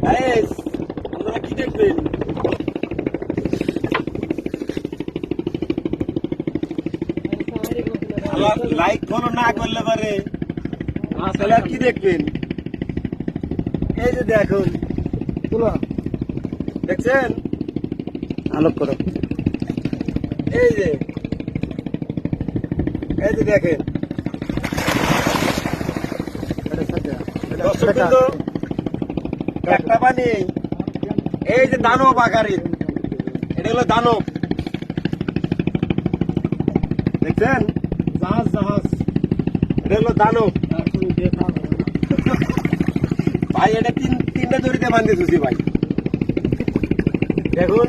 Guys আপনারা কি দেখবেন? আবার লাইক ফলো না করলে পারে তাহলে কি দেখবেন? এই যে দেখুন, দেখছেন? আলোক করো। এই যে দেখেন দর্শক কিন্তু একটা পানি, এই যে দানব আকারের, এটা হলো দানব, দেখছেন? জাহাজ এটা হলো দানব ভাই। এটা তিনটা দড়িতে বাঁধতে খুশি ভাই, দেখুন।